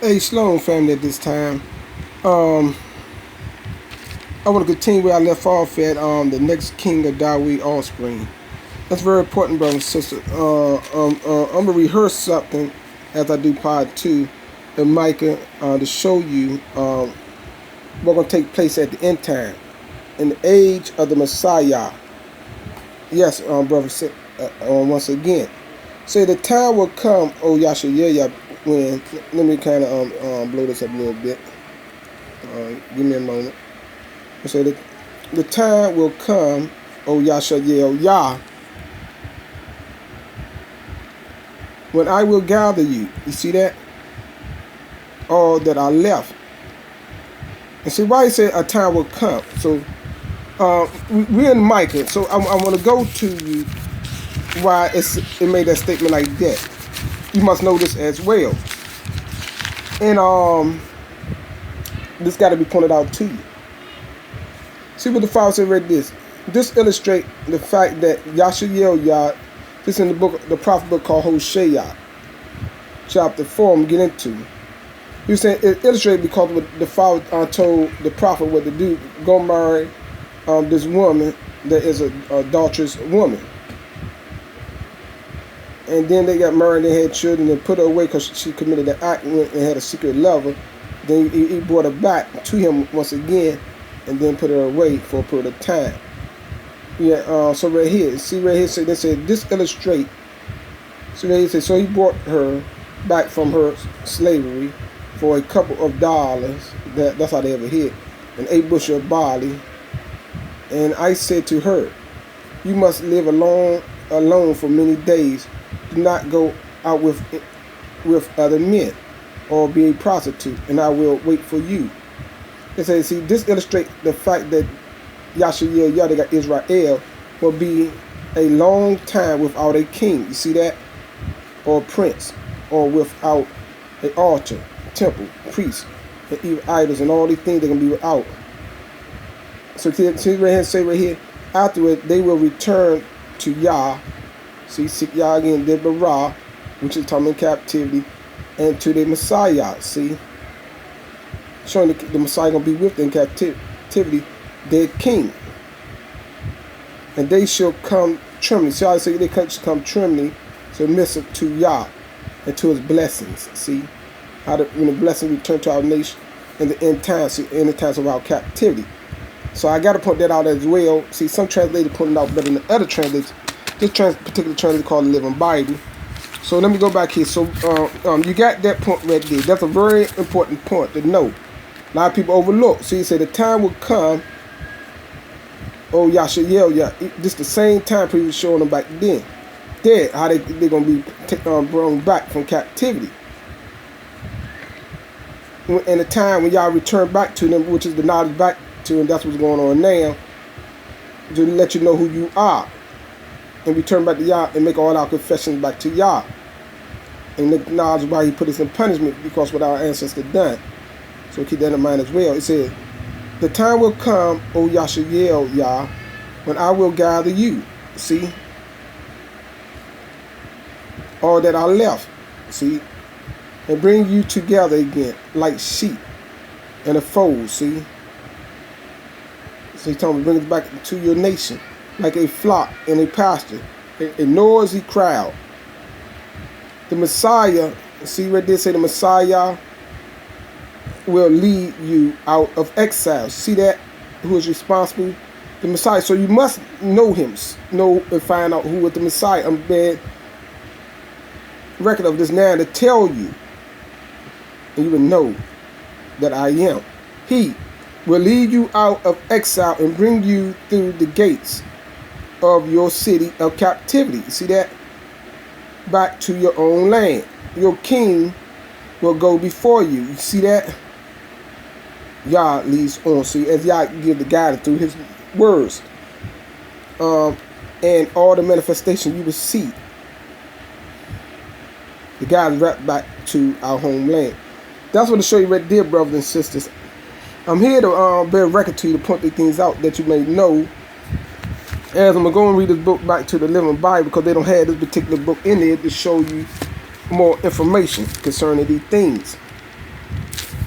Hey, Sloan family at this time. Um, I want to continue where I left off at the next king of Dawid offspring. That's very important, brother and sister. I'm gonna rehearse something as I do part two of Micah to show you what's gonna take place at the end time, in the age of the Masiyah. Yes, brother, once again. Say the time will come, oh Yashayah, when let me kind of blow this up a little bit. Give me a moment. So the time will come, O Yah, when I will gather you. You see that? All that are left. And see why he said a time will come. So we're in Micah. So I want to go to you why it made that statement like that. You must know this as well. And this got to be pointed out to you. See what the Father said, read this. This illustrates the fact that Yah, this in the book, the prophet book called Hosea, chapter 4, I'm getting into. He was saying it illustrates because the Father told the prophet what to do. Go marry this woman that is a adulterous woman. And then they got married, they had children, and put her away because she committed the act and had a secret lover. Then he brought her back to him once again, and then put her away for a period of time. Yeah, so right here, see right here, so they said this illustrate. So right here said, so he brought her back from her slavery for a couple of dollars. That's how they ever hit, and 8 bushel of barley. And I said to her, you must live alone for many days. Do not go out with other men, or be a prostitute, and I will wait for you. It says, see, this illustrates the fact that Yahweh Israel will be a long time without a king. You see that? Or prince, or without an altar, temple, priest, and even idols, and all these things they're going to be without. So see right here, say right here, afterward they will return to Yah. See, seek Yah again, Deborah, which is talking in captivity, and to the Masiyah. See, showing the Messiah gonna be with them in captivity, their king, and they shall come trembling. See how I say they come trembling, submissive to Yah and to His blessings. See how when the blessing return to our nation in the end times, in the times of our captivity. So I got to point that out as well. See, some translators put it out better than other translators. This particular translation called the Living Bible. So let me go back here. So you got that point right there. That's a very important point to know. A lot of people overlook. So you say the time will come. Oh, Yah. This the same time he was showing them back then. There, how they're going to be brought back from captivity. And the time when y'all return back to them, which is the knowledge back to them, that's what's going on now, to let you know who you are. And return back to Yah and make all our confessions back to Yah. And acknowledge why He put us in punishment, because what our ancestors done. So keep that in mind as well. It said, the time will come, O Yah, when I will gather you. See? All that are left. See? And bring you together again, like sheep and a fold. See? So He told me, bring us back to your nation, like a flock in a pasture, a noisy crowd. The Messiah, see right there, say the Messiah will lead you out of exile. See that? Who is responsible? The Messiah. So you must know Him, know and find out who was the Messiah. I'm bad record of this now to tell you, and you will know that I am. He will lead you out of exile and bring you through the gates of your city of captivity. See that? Back to your own land. Your king will go before you. You see that? Yah leads on. See, as Yah give the guidance through His words, and all the manifestation you will see, the guidance right back to our homeland. That's what to show you right there, brothers and sisters. I'm here to bear record to you, to point these things out that you may know. As I'm going to go and read this book back to the Living Bible, because they don't have this particular book in there to show you more information concerning these things.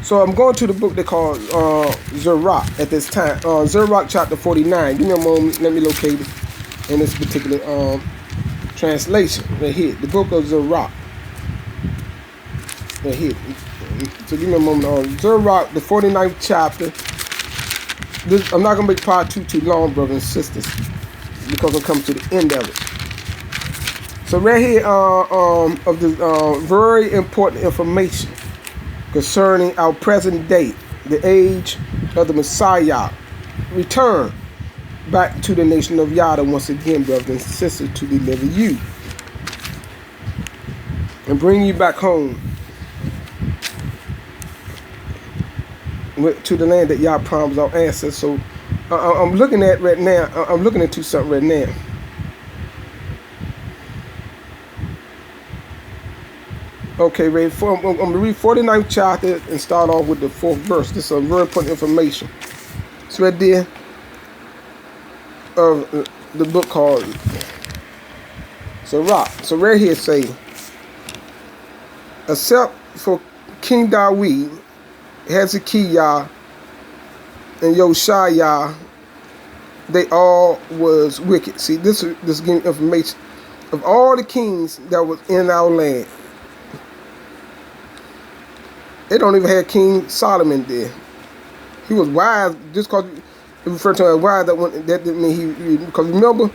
So I'm going to the book they call Zerach at this time. Zerach chapter 49. Give me a moment. Let me locate it in this particular translation right here. The book of Zerach right here. So give me a moment. Zerach, the 49th chapter. I'm not going to make part 2 too long, brothers and sisters, because it comes to the end of it. So right here of the very important information concerning our present day, the age of the Messiah, return back to the nation of Yada once again, brothers and sisters, to deliver you and bring you back home to the land that Yah promised our ancestors. So I'm looking at right now. I'm looking into something right now. Okay, I'm going to read 49th chapter and start off with the 4th verse. This is some very important information. It's right there of the book called Sirach. So right here say, except for King Dawid, Hezekiah, and Josiah, they all was wicked. See, this giving information of all the kings that was in our land. They don't even have King Solomon there. He was wise, just because they refer to him as wise, that didn't mean he, because remember,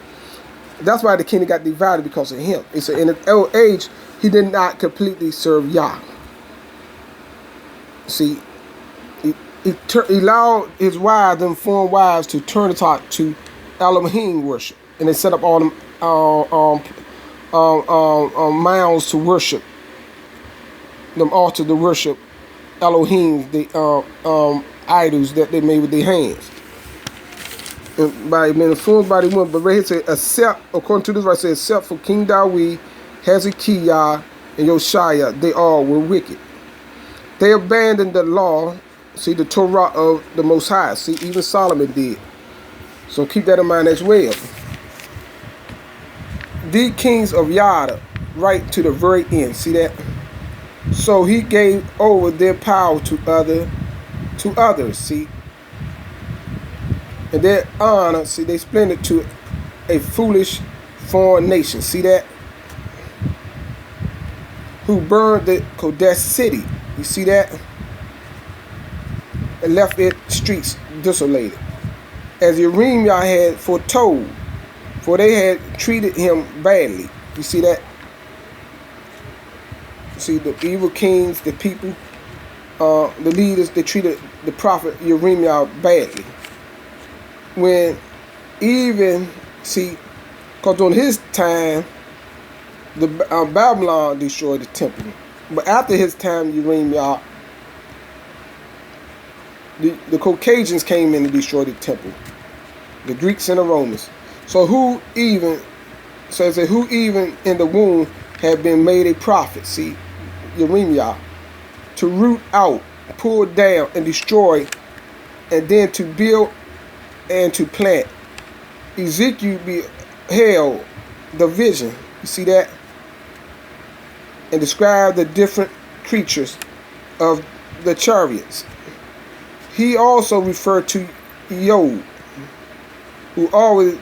that's why the kingdom got divided, because of him. He said in his old age, he did not completely serve Yah. See, he allowed his wives, them foreign wives, to turn his heart to Elohim worship. And they set up all them mounds to worship, them altars to worship Elohim, the idols that they made with their hands. And by being influenced by the woman, but right here it says, except, according to this verse, it says, except for King Dawid, Hezekiah, and Josiah, they all were wicked. They abandoned the law, see, the Torah of the Most High. See, even Solomon did. So keep that in mind as well. The kings of Yada, right to the very end. See that? So he gave over their power to others. See, and their honor. See, they split it to a foolish foreign nation. See that? Who burned the Kodesh city. You see that? And left its streets desolated, as Jeremiah had foretold, for they had treated him badly. You see that? You see, the evil kings, the people, the leaders, they treated the prophet Jeremiah badly. When even, see, because during his time, the Babylon destroyed the temple. But after his time, Jeremiah, the Caucasians came in and destroyed the temple. The Greeks and the Romans. So who even in the womb had been made a prophet? See, Jeremiah, to root out, pull down, and destroy, and then to build and to plant. Ezekiel beheld the vision. You see that? And described the different creatures of the chariots. He also referred to Job, who always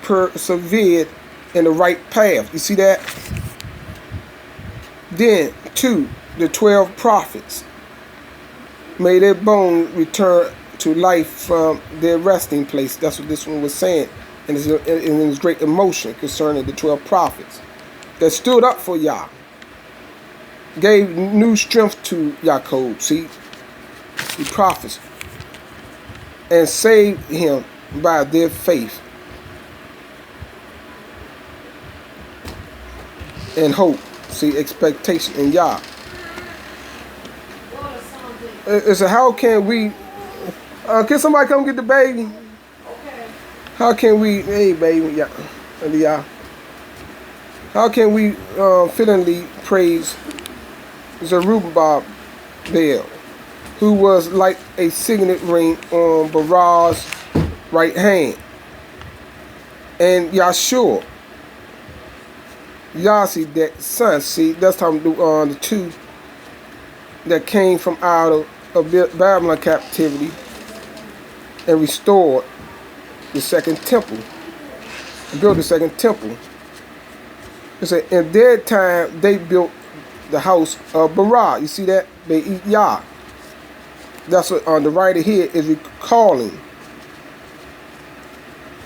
persevered in the right path. You see that? Then, 2, the 12 prophets made their bones return to life from their resting place. That's what this one was saying. And there's great emotion concerning the 12 prophets that stood up for Yah, gave new strength to Yaakov, see, the prophets, and saved him by their faith and hope, see, expectation in Yah. It's a, how can we, can somebody come get the baby? Okay. How can we, hey baby, Yah. How can we fittingly praise Zerubbabel, who was like a signet ring on Barak's right hand, and Yahshua, Yahseh, that son. See, that's talking about the 2 that came from out of Babylon captivity and restored the second temple, and built the second temple. It said in their time they built the house of Barah. You see that? They eat Yah. That's what on the right here is recalling.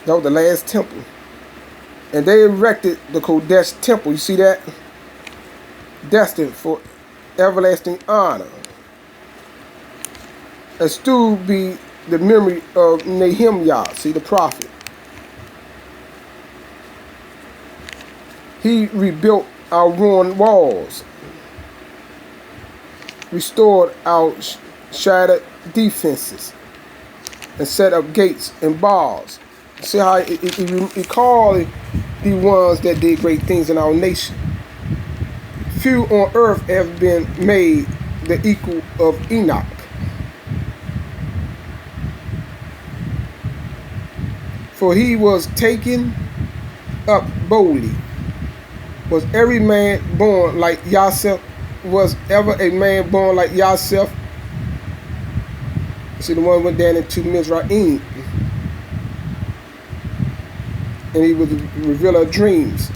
That was the last temple. And they erected the Kodesh temple. You see that? Destined for everlasting honor. And still be the memory of Nehemiah, see the prophet. He rebuilt our ruined walls, restored our shattered defenses, and set up gates and bars. See how he called the ones that did great things in our nation. Few on earth have been made the equal of Enoch. For he was taken up boldly. Was every man born like Yosef? Was ever a man born like Yosef? See, the one went down into Mizraim. And he was the revealer of dreams.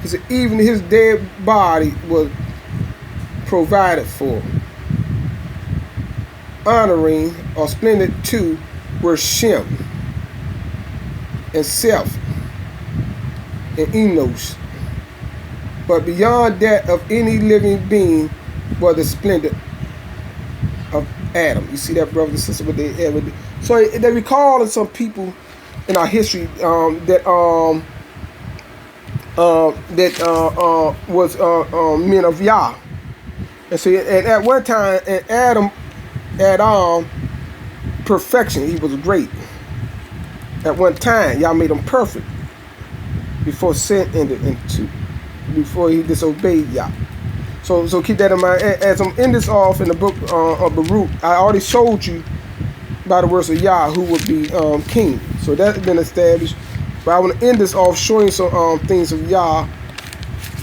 He said even his dead body was provided for. Honoring or splendid too were Shem and Seth and Enosh. But beyond that of any living being was the splendor of Adam. You see that, brothers and sisters, what they ever did. So they recall some people in our history that was men of Yah. And so and at one time, and Adam had perfection. He was great. At one time, Yah made him perfect before sin entered into. Before he disobeyed Yah. So keep that in mind. As I'm ending this off in the book of Baruch, I already showed you by the words of Yah who would be king. So that's been established. But I want to end this off showing some things of Yah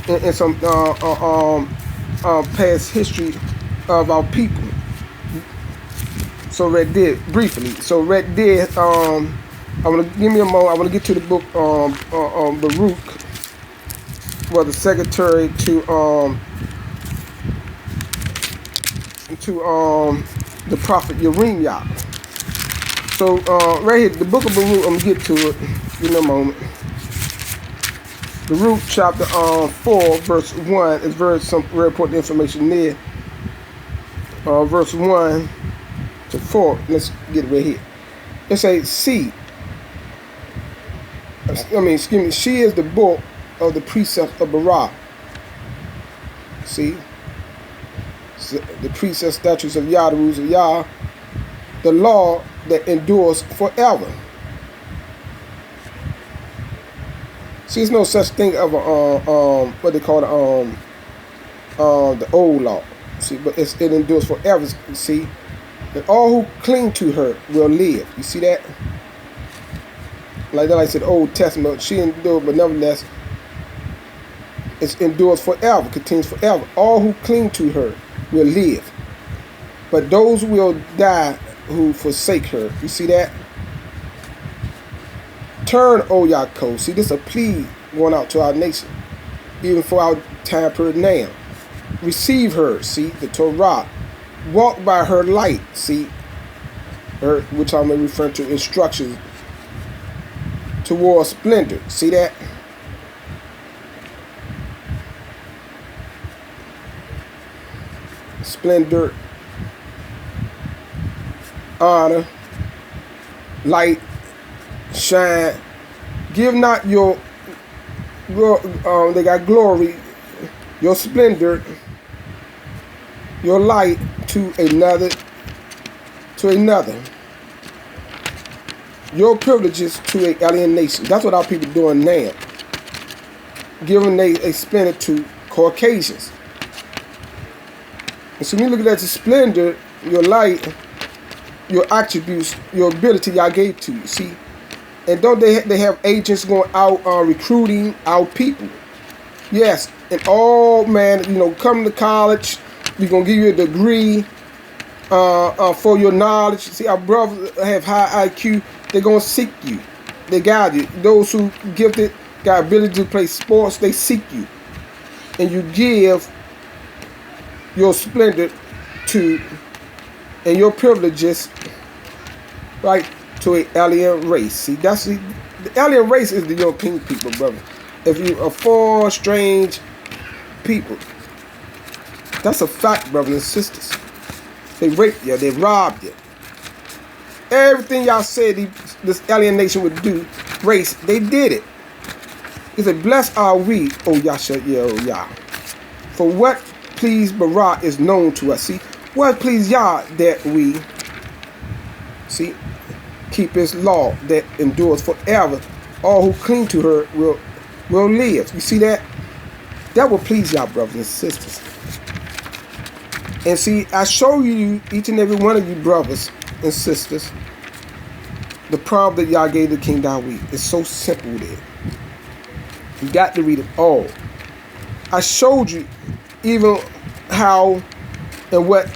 and some past history of our people. So right there, briefly. So right there, I want to give me a moment. I want to get to the book Baruch. Was the secretary to the prophet Yeremiah. So right here, the book of Baruch, I'm gonna get to it in a moment. Baruch chapter 4, verse 1 is very important information there. Verse 1 to 4. Let's get it right here. It says, she is the book of the precepts of Barah. See? The precepts, statutes of Yah, the rules of Yah, the law that endures forever. See, there's no such thing of a what they call the old law. See, but it endures forever. See, and all who cling to her will live. You see that? Like I said, the Old Testament, she endured, but nevertheless, it endures forever, continues forever. All who cling to her will live, but those will die who forsake her. You see that? Turn, O Yaakov. See, this is a plea going out to our nation, even for our time period now. Receive her, see, the Torah. Walk by her light, see, her, which I'm referring to instructions towards splendor. See that? Splendor, honor, light, shine. Give not your they got glory, your splendor, your light to another, your privileges to an alien nation. That's what our people doing now. Giving a splendor to Caucasians. And so when you look at that, the splendor, your light, your attributes, your ability y'all gave to you, see? And don't they have agents going out recruiting our people? Yes, and all, man, come to college, We're going to give you a degree for your knowledge. See, our brothers have high IQ. They're going to seek you. They guide you. Those who gifted, got ability to play sports, they seek you. And you give your splendor to, and your privileges, right, to an alien race. See, that's the alien race is the European people, brother. If you are for strange people, that's a fact, brothers and sisters. They raped you, they robbed you. Everything y'all said this alien nation would do, race, they did it. He said, blessed are we, O Yasha, Yah. For what please Bara is known to us. See, what please Yah that we, see, keep his law that endures forever. All who cling to her will live. You see that? That will please y'all, brothers and sisters. And see, I show you, each and every one of you brothers and sisters, the prompt that y'all gave to King Dawid. It's so simple there. You got to read it all. I showed you even how and what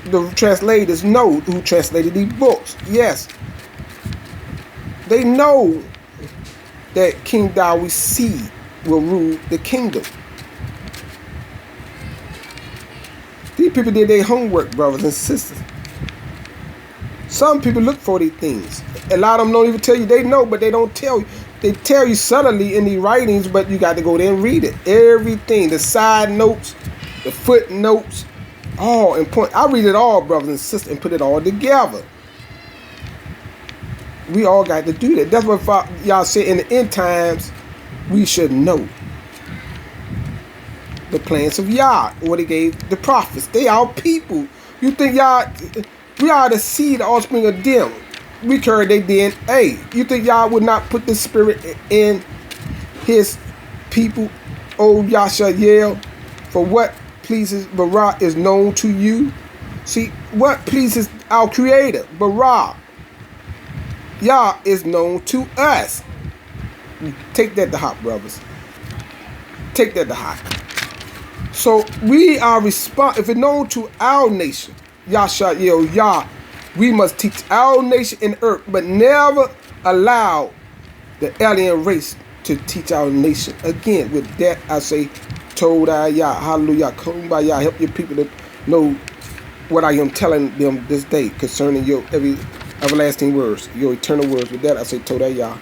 the translators know who translated these books. Yes. They know that King Dawid's seed will rule the kingdom. These people did their homework, brothers and sisters. Some people look for these things. A lot of them don't even tell you they know, but they don't tell you. They tell you subtly in these writings, but you got to go there and read it. Everything, the side notes, the footnotes, all important. I read it all, brothers and sisters, and put it all together. We all got to do that. That's what y'all say in the end times, we should know the plans of Yah, what he gave the prophets. They are people. You think y'all, we are the seed, the offspring of them. We carry their DNA. You think Yah would not put the spirit in his people, O Yashael? For what pleases Bara is known to you. See, what pleases our creator, Bara, Yah is known to us. Take that to heart, brothers. Take that to heart. So we are responsible. If it's known to our nation, Yashael, Yah, we must teach our nation in earth, but never allow the alien race to teach our nation. Again, with that I say, Toda Yah, hallelujah, kumbaya, help your people to know what I am telling them this day concerning your everlasting words, your eternal words. With that I say, Toda Yah.